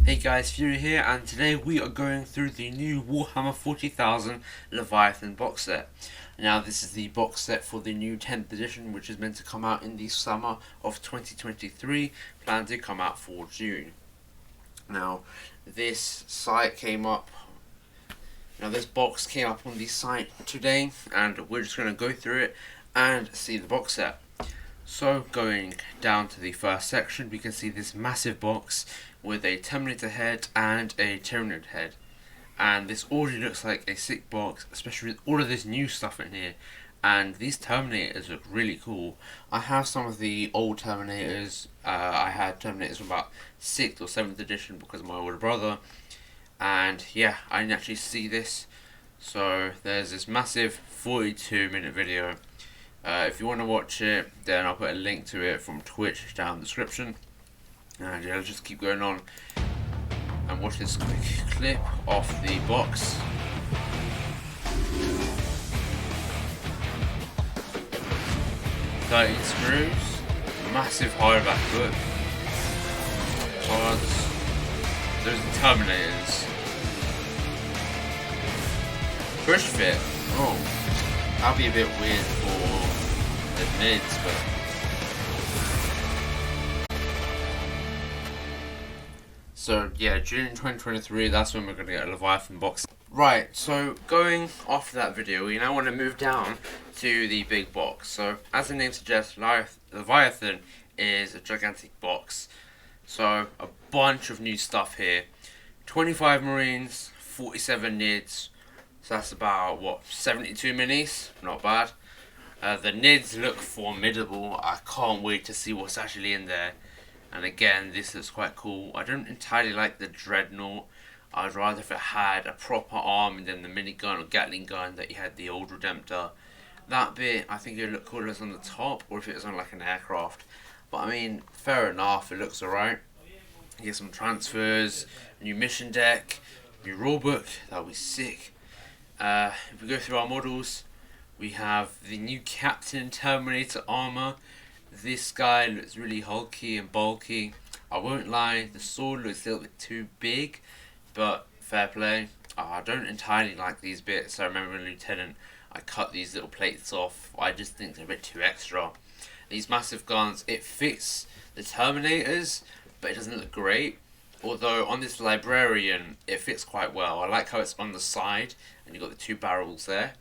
Hey guys, Fury here, and today we are going through the new Warhammer 40,000 Leviathan box set. Now, this is the box set for the new 10th edition, which is meant to come out in the summer of 2023, planned to come out for June. Now, this box came up on the site today, and we're just going to go through it and see the box set. So, going down to the first section, we can see this massive box with a Terminator head and a Tyranid head. And this already looks like a sick box, especially with all of this new stuff in here. And these Terminators look really cool. I have some of the old Terminators. I had Terminators from about 6th or 7th edition because of my older brother. And yeah, I didn't actually see this. So there's this massive 42-minute video. If you want to watch it, then I'll put a link to it from Twitch down in the description. And yeah, let's just keep going on and watch this quick clip off the box. Thirty screws, massive hardback book, cards. Those are the Terminators. Push fit. Oh, that'll be a bit weird for the mids, but. So yeah, June 2023, that's when we're going to get a Leviathan box. Right, so going off that video, we now want to move down to the big box. So as the name suggests, Leviathan is a gigantic box. So a bunch of new stuff here. 25 Marines, 47 Nids. So that's about, what, 72 minis? Not bad. The Nids look formidable. I can't wait to see what's actually in there. And again, this looks quite cool. I don't entirely like the Dreadnought. I'd rather if it had a proper arm than the minigun or Gatling gun that you had the old Redemptor. That bit, I think it would look cooler as on the top, or if it was on like an aircraft. But I mean, fair enough, it looks alright. You get some transfers, new mission deck, new rulebook, that would be sick. If we go through our models, we have the new Captain Terminator armor. This guy looks really hulky and bulky. I won't lie, the sword looks a little bit too big, but fair play. I don't entirely like these bits. I remember in Lieutenant, I cut these little plates off. I just think they're a bit too extra. These massive guns, it fits the Terminators, but it doesn't look great. Although on this Librarian, it fits quite well. I like how it's on the side, and you've got the two barrels there.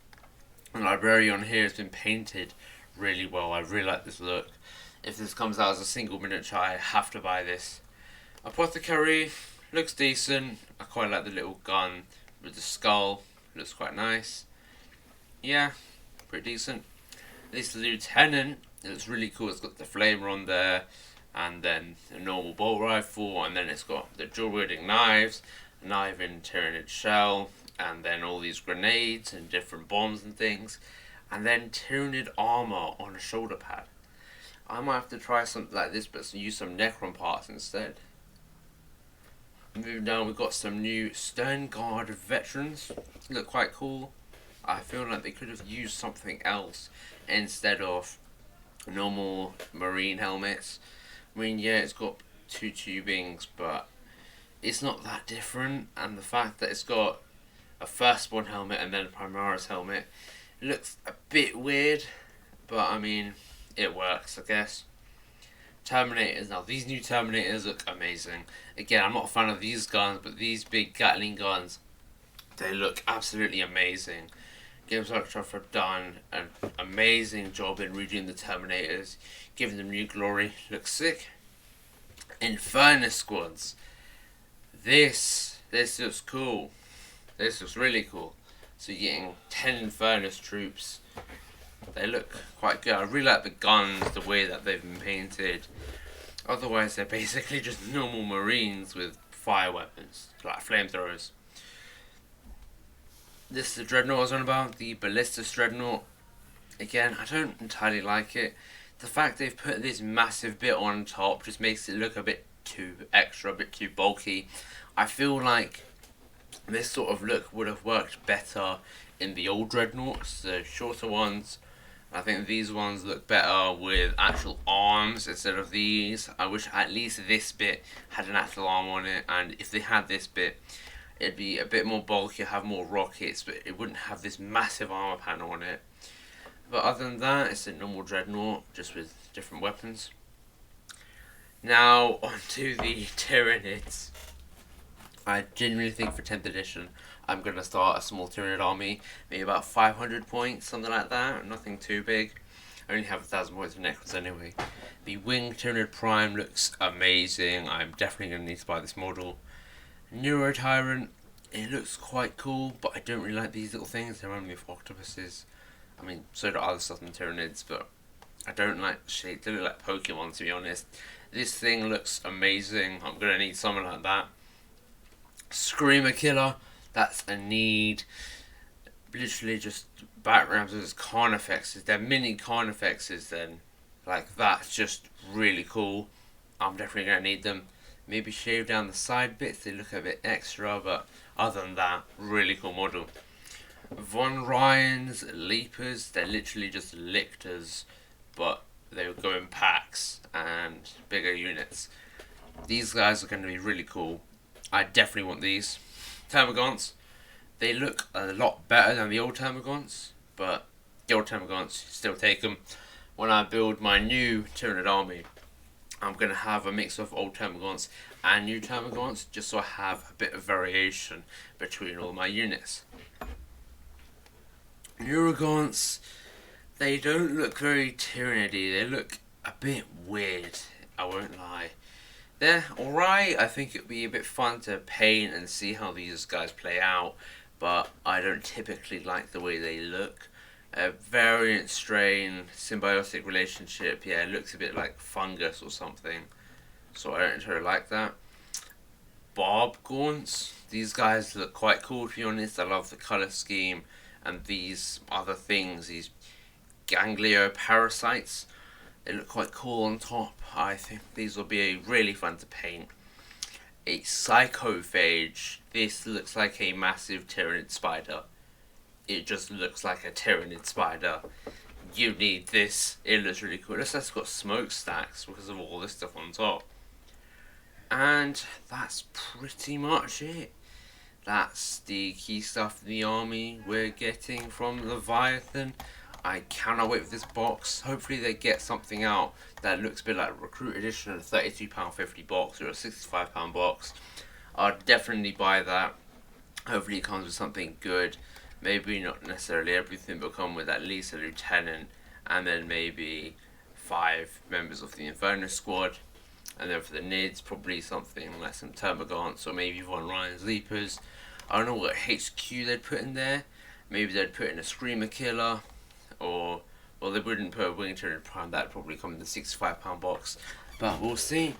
And the Librarian here has been painted really well. I really like this look. If this comes out as a single miniature, I have to buy this. Apothecary looks decent. I quite like the little gun with the skull. Looks quite nice. Yeah, pretty decent. This Lieutenant, it looks really cool. It's got the flamer on there, and then a normal bolt rifle, and then it's got the dual wielding knives, a knife in Tyranid shell, and then all these grenades and different bombs and things. And then Tyranid armor on a shoulder pad. I might have to try something like this, but use some Necron parts instead. Moving down, we've got some new Stern Guard veterans. Look quite cool. I feel like they could have used something else instead of normal Marine helmets. I mean, yeah, it's got two tubings, but it's not that different. And the fact that it's got a firstborn helmet and then a Primaris helmet, it looks a bit weird, but I mean, it works, I guess. Terminators. Now, these new Terminators look amazing. Again, I'm not a fan of these guns, but these big Gatling guns, they look absolutely amazing. Games Workshop have done an amazing job in redoing the Terminators, giving them new glory. Looks sick. Infernus squads. This looks cool. This looks really cool. So you're getting 10 Infernus troops. They look quite good. I really like the guns, the way that they've been painted. Otherwise, they're basically just normal Marines with fire weapons, like flamethrowers. This is the Dreadnought I was on about, the Ballistus Dreadnought. Again, I don't entirely like it. The fact they've put this massive bit on top just makes it look a bit too extra, a bit too bulky. I feel like this sort of look would have worked better in the old Dreadnoughts, the shorter ones. I think these ones look better with actual arms instead of these. I wish at least this bit had an actual arm on it, and if they had this bit, it'd be a bit more bulky, have more rockets, but it wouldn't have this massive armor panel on it. But other than that, it's a normal dreadnought, just with different weapons. Now, onto the Tyranids. I genuinely think for 10th edition, I'm going to start a small Tyranid army, maybe about 500 points, something like that, nothing too big. I only have 1,000 points of Necrons anyway. The Winged Tyranid Prime looks amazing, I'm definitely going to need to buy this model. Neuro Tyrant, it looks quite cool, but I don't really like these little things, they remind me of octopuses. I mean, so do other stuff in Tyranids, but I don't like the shape, they look like Pokemon to be honest. This thing looks amazing, I'm going to need something like that. Screamer Killer, that's a need. Literally just backgrounds as Carnifexes, they're mini Carnifexes then. Like, that's just really cool. I'm definitely going to need them. Maybe shave down the side bits, they look a bit extra, but other than that, really cool model. Von Ryan's Leapers, they're literally just lictors, but they would go in packs and bigger units. These guys are going to be really cool. I definitely want these. Termagants, they look a lot better than the old Termagants, but the old Termagants, still take them. When I build my new Tyranid army, I'm going to have a mix of old Termagants and new Termagants, just so I have a bit of variation between all my units. Neurogants, they don't look very Tyranidy, they look a bit weird, I won't lie. They're alright, I think it'd be a bit fun to paint and see how these guys play out, but I don't typically like the way they look. A variant strain, symbiotic relationship, yeah, it looks a bit like fungus or something, so I don't entirely like that. Barb Gaunts, these guys look quite cool to be honest, I love the colour scheme, and these other things, these ganglioparasites, they look quite cool on top. I think these will be really fun to paint. A Psychophage. This looks like a massive Tyranid spider. It just looks like a Tyranid spider. You need this. It looks really cool. It looks like it's got smokestacks because of all this stuff on top. And that's pretty much it. That's the key stuff in the army we're getting from Leviathan. I cannot wait for this box. Hopefully they get something out that looks a bit like a Recruit Edition, a £32.50 box or a £65 box. I'll definitely buy that. Hopefully it comes with something good. Maybe not necessarily everything, but come with at least a lieutenant and then maybe 5 members of the Inferno squad. And then for the Nids, probably something like some Termagants or maybe Von Ryan's Leapers. I don't know what HQ they'd put in there. Maybe they'd put in a Screamer Killer. Or, well, they wouldn't put a Winged Tyranid Prime, that'd probably come in the £65 box. But we'll see.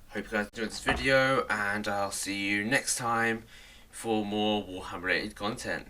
Hope you guys enjoyed this video, and I'll see you next time for more Warhammer related content.